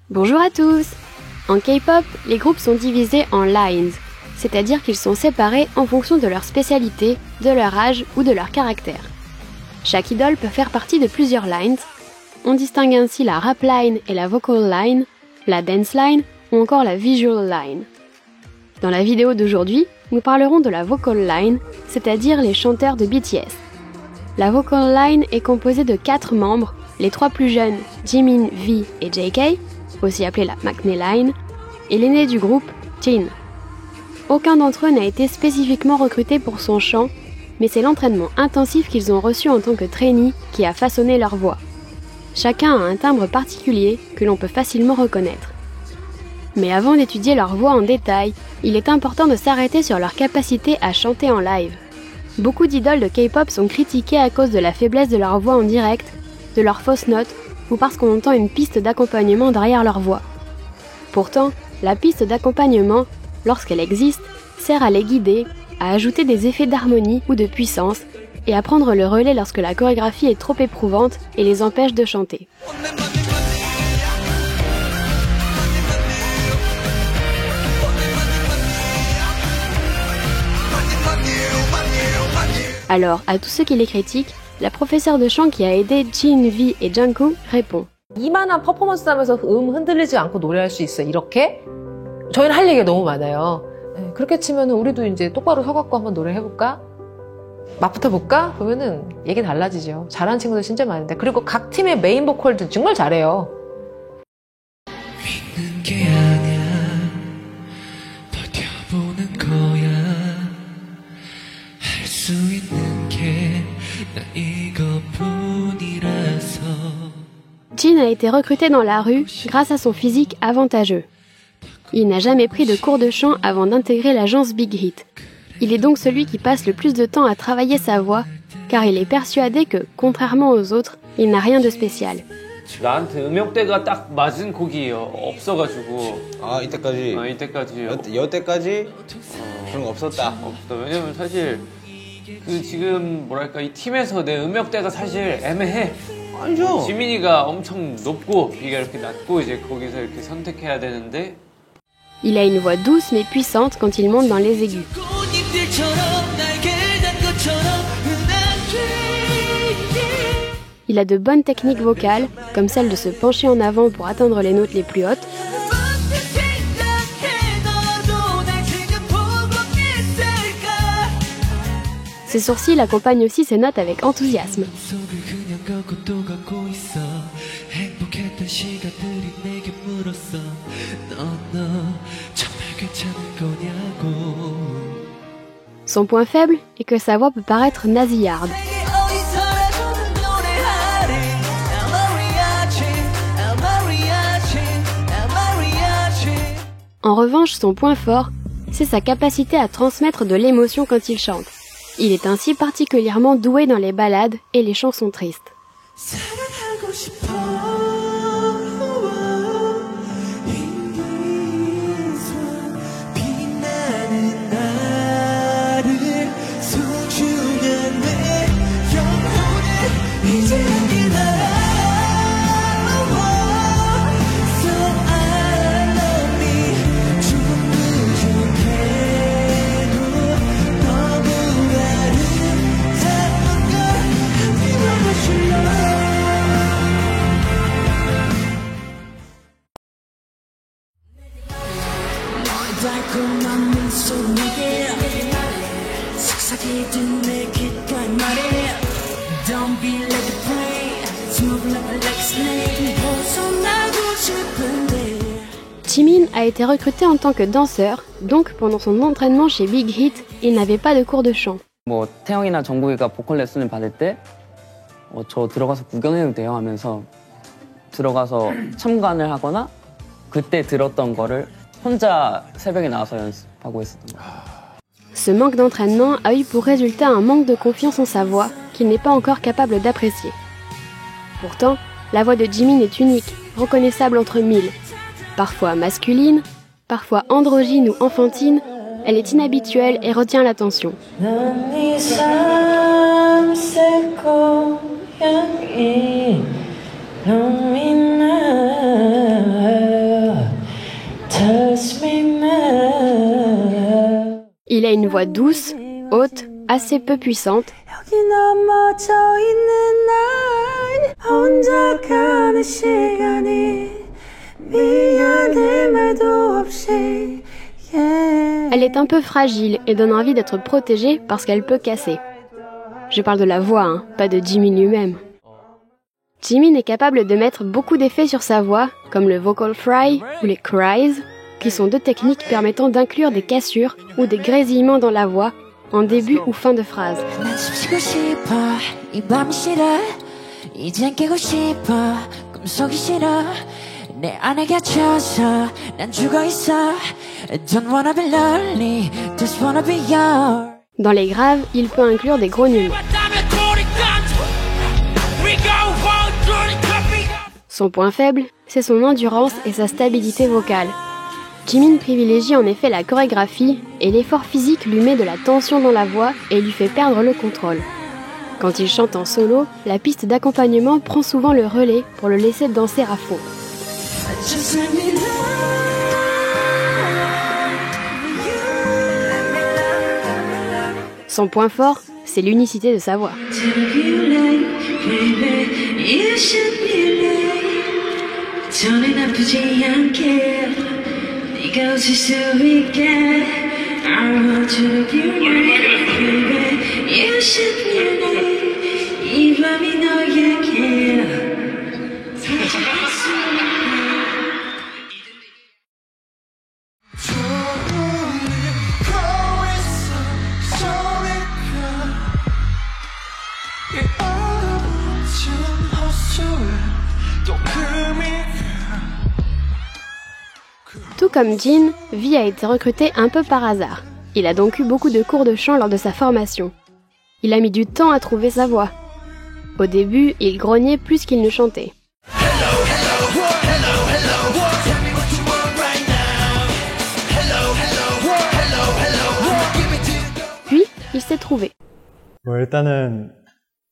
Bonjour à tous! En K-pop, les groupes sont divisés en lines, c'est-à-dire qu'ils sont séparés en fonction de leur spécialité, de leur âge ou de leur caractère. Chaque idole peut faire partie de plusieurs lines. On distingue ainsi la rap line et la vocal line, la dance line ou encore la visual line. Dans la vidéo d'aujourd'hui, nous parlerons de la vocal line, c'est-à-dire les chanteurs de BTS. La vocal line est composée de 4 membres, les 3 plus jeunes, Jimin, V et JK, aussi appelée la Maknae Line, et l'aîné du groupe, Jin. Aucun d'entre eux n'a été spécifiquement recruté pour son chant, mais c'est l'entraînement intensif qu'ils ont reçu en tant que trainee qui a façonné leur voix. Chacun a un timbre particulier que l'on peut facilement reconnaître. Mais avant d'étudier leur voix en détail, il est important de s'arrêter sur leur capacité à chanter en live. Beaucoup d'idoles de K-pop sont critiquées à cause de la faiblesse de leur voix en direct, de leurs fausses notes, ou parce qu'on entend une piste d'accompagnement derrière leur voix. Pourtant, la piste d'accompagnement, lorsqu'elle existe, sert à les guider, à ajouter des effets d'harmonie ou de puissance, et à prendre le relais lorsque la chorégraphie est trop éprouvante et les empêche de chanter. Alors, à tous ceux qui les critiquent, la professeure de chant qui a aidé Jin, V et Jungkook répond. 이만한 퍼포먼스 하면서 흔들리지 않고 노래할 수 있어. 이렇게? 저희는 할 얘기가 너무 많아요. 그렇게 치면 우리도 이제 똑바로 서갖고 한번 노래해볼까? 맞붙어 볼까? 그러면은 얘기 달라지죠. 잘하는 친구들 진짜 많은데. 그리고 각 팀의 메인 보컬들 정말 잘해요. 믿는 게 아니야. 버텨보는 거야. 할 수 있는 게 나 이것뿐이라서. Jin a été recruté dans la rue grâce à son physique avantageux. Il n'a jamais pris de cours de chant avant d'intégrer l'agence Big Hit. Il est donc celui qui passe le plus de temps à travailler sa voix, car il est persuadé que, contrairement aux autres, il n'a rien de spécial. 나한테 음역대가 딱 맞은 곡이 없어가지고. 아 이때까지? 이때까지요. 여태까지 그런 거 없었다. 없다. 왜냐면 사실 그 지금 뭐랄까 이 팀에서 내 음역대가 사실 애매해. 아니죠. 지민이가 엄청 높고 비가 이렇게 낮고 이제 거기서 이렇게 선택해야 되는데. Il a une voix douce mais puissante quand il monte dans les aigus. Il a de bonnes techniques vocales, comme celle de se pencher en avant pour atteindre les notes les plus hautes. Ses sourcils accompagnent aussi ses notes avec enthousiasme. Son point faible est que sa voix peut paraître nasillarde. En revanche, son point fort, c'est sa capacité à transmettre de l'émotion quand il chante. Il est ainsi particulièrement doué dans les ballades et les chansons tristes. Jimin a été recruté en tant que danseur, donc pendant son entraînement chez Big Hit, il n'avait pas de cours de chant. 뭐 태영이나 정국이가 보컬 레슨을 받을 때 저 들어가서 구경해도 돼요 하면서 들어가서 참관을 하거나 그때 들었던 거를 혼자 새벽에 나와서 연습하고 했었던 거예요. Ce manque d'entraînement a eu pour résultat un manque de confiance en sa voix qu'il n'est pas encore capable d'apprécier. Pourtant, la voix de Jimin est unique, reconnaissable entre mille. Parfois masculine, parfois androgyne ou enfantine, elle est inhabituelle et retient l'attention. 고향이 너무 Il a une voix douce, haute, assez peu puissante. Elle est un peu fragile et donne envie d'être protégée parce qu'elle peut casser. Je parle de la voix, hein, pas de Jimin lui-même. Jimin est capable de mettre beaucoup d'effets sur sa voix, comme le vocal fry ou les cries, qui sont deux techniques permettant d'inclure des cassures ou des grésillements dans la voix, en début ou fin de phrase. Dans les graves, il peut inclure des grognements. Son point faible, c'est son endurance et sa stabilité vocale. Jimin privilégie en effet la chorégraphie et l'effort physique lui met de la tension dans la voix et lui fait perdre le contrôle. Quand il chante en solo, la piste d'accompagnement prend souvent le relais pour le laisser danser à fond. Son point fort, c'est l'unicité de sa voix. Tout comme Jin, V a été recruté un peu par hasard. Il a donc eu beaucoup de cours de chant lors de sa formation. Il a mis du temps à trouver sa voix. Au début, il grognait plus qu'il ne chantait. Puis, il s'est trouvé. 일단은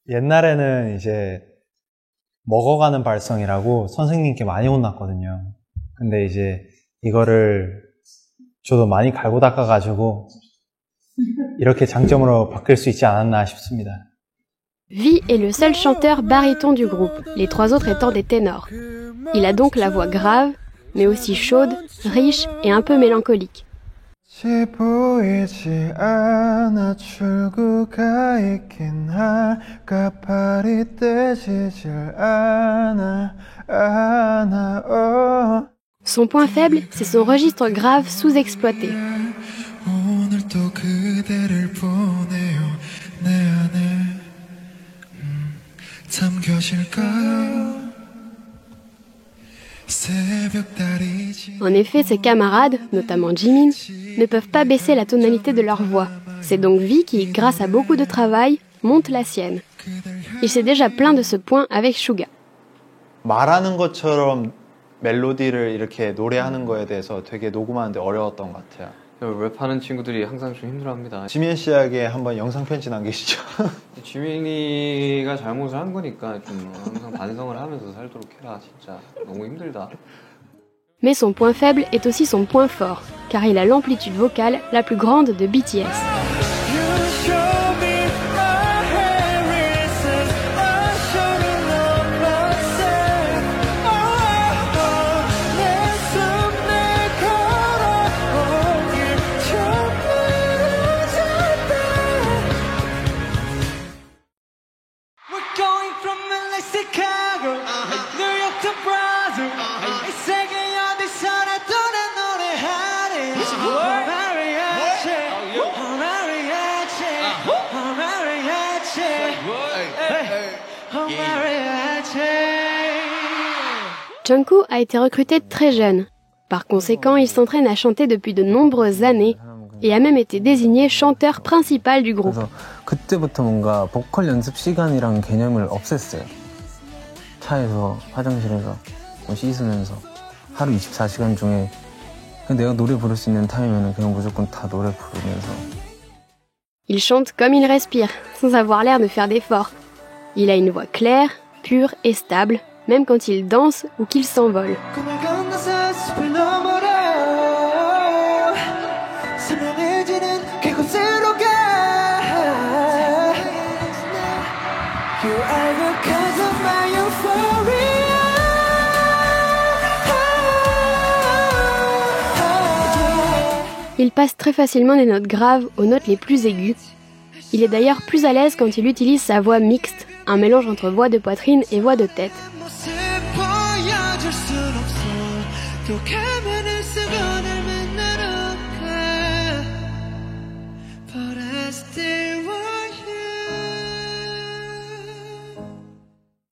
옛날에는 이제 먹어가는 발성이라고 선생님께 많이 혼났거든요. 근데 이제 이거를 저도 많이 갈고 닦아가지고 이렇게 장점으로 바뀔 수 있지 않았나 싶습니다. V est le seul chanteur baryton du groupe, les trois autres étant des ténors. Il a donc la voix grave, mais aussi chaude, riche et un peu mélancolique. 보이지 않아 출구가 있긴 할까 발이 떼지질 않아. Son point faible, c'est son registre grave sous-exploité. En effet, ses camarades, notamment Jimin, ne peuvent pas baisser la tonalité de leur voix. C'est donc V qui, grâce à beaucoup de travail, monte la sienne. Il s'est déjà plaint de ce point avec Suga. 말하는 것처럼 멜로디를 이렇게 노래하는 거에 대해서 되게 녹음하는데 어려웠던 것 같아요. 랩하는 친구들이 항상 좀 힘들어합니다. 지민 씨에게 한번 영상 편지 남기시죠. 지민이가 잘못을 한 거니까 좀 항상 반성을 하면서 살도록 해라. 진짜 너무 힘들다. Mais son point faible est aussi son point fort, car il a l'amplitude vocale la plus grande de BTS. Jungkook a été recruté très jeune. Par conséquent, il s'entraîne à chanter depuis de nombreuses années et a même été désigné chanteur principal du groupe. 그때부터 뭔가 보컬 연습 시간이란 개념을 없앴어요. 차에서 화장실에서 씻으면서 하루 24시간 중에 내가 노래 부를 수 있는 타임에는 그냥 무조건 다 노래 부르면서. Il chante comme il respire, sans avoir l'air de faire d'efforts. Il a une voix claire, pure et stable, même quand il danse ou qu'il s'envole. il passe très facilement des notes graves aux notes les plus aiguës. Il est d'ailleurs plus à l'aise quand il utilise sa voix mixte, un mélange entre voix de poitrine et voix de tête.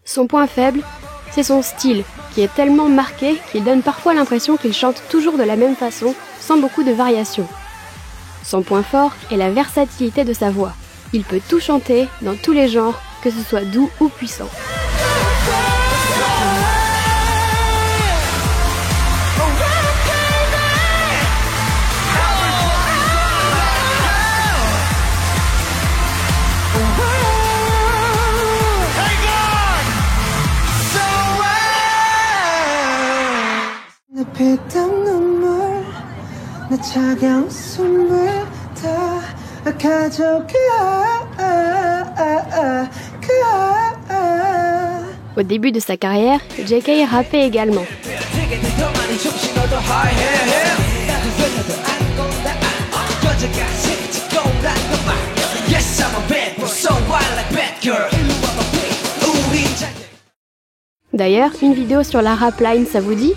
Son point faible, c'est son style, qui est tellement marqué qu'il donne parfois l'impression qu'il chante toujours de la même façon, sans beaucoup de variations. Son point fort est la versatilité de sa voix. Il peut tout chanter, dans tous les genres, que ce soit doux ou puissant. Au début de sa carrière, J.K. rappait également. D'ailleurs, une vidéo sur la rap line, ça vous dit?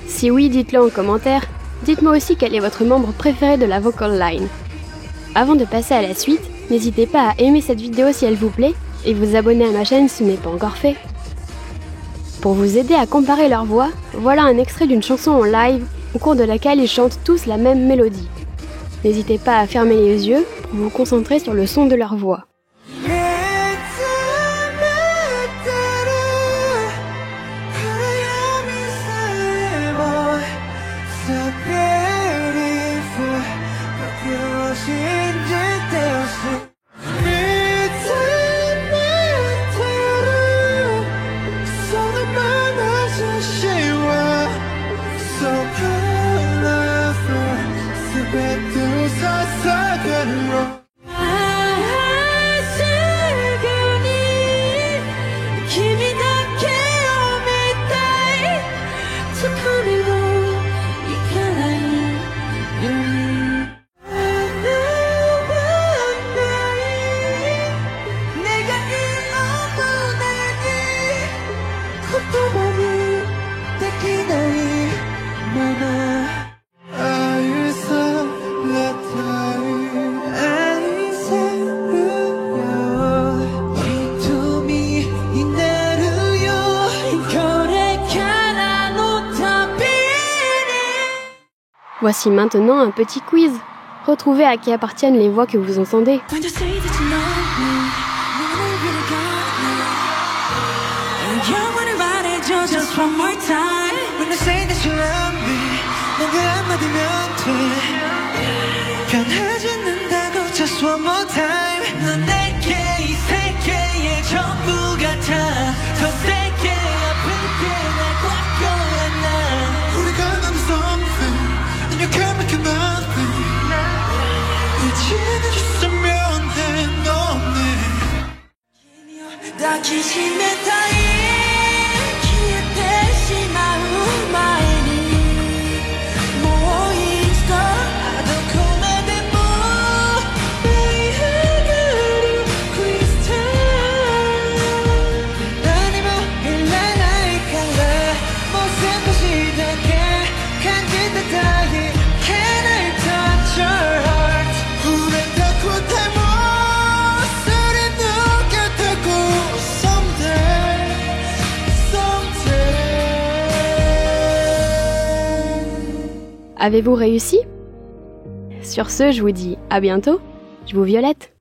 Si oui, dites-le en commentaire. Dites-moi aussi quel est votre membre préféré de la vocal line. Avant de passer à la suite, n'hésitez pas à aimer cette vidéo si elle vous plaît et vous abonner à ma chaîne si ce n'est pas encore fait. Pour vous aider à comparer leurs voix, voilà un extrait d'une chanson en live au cours de laquelle ils chantent tous la même mélodie. N'hésitez pas à fermer les yeux pour vous concentrer sur le son de leur voix. Voici maintenant un petit quiz. Retrouvez à qui appartiennent les voix que vous entendez. Avez-vous réussi? Sur ce, je vous dis à bientôt. Je vous violette.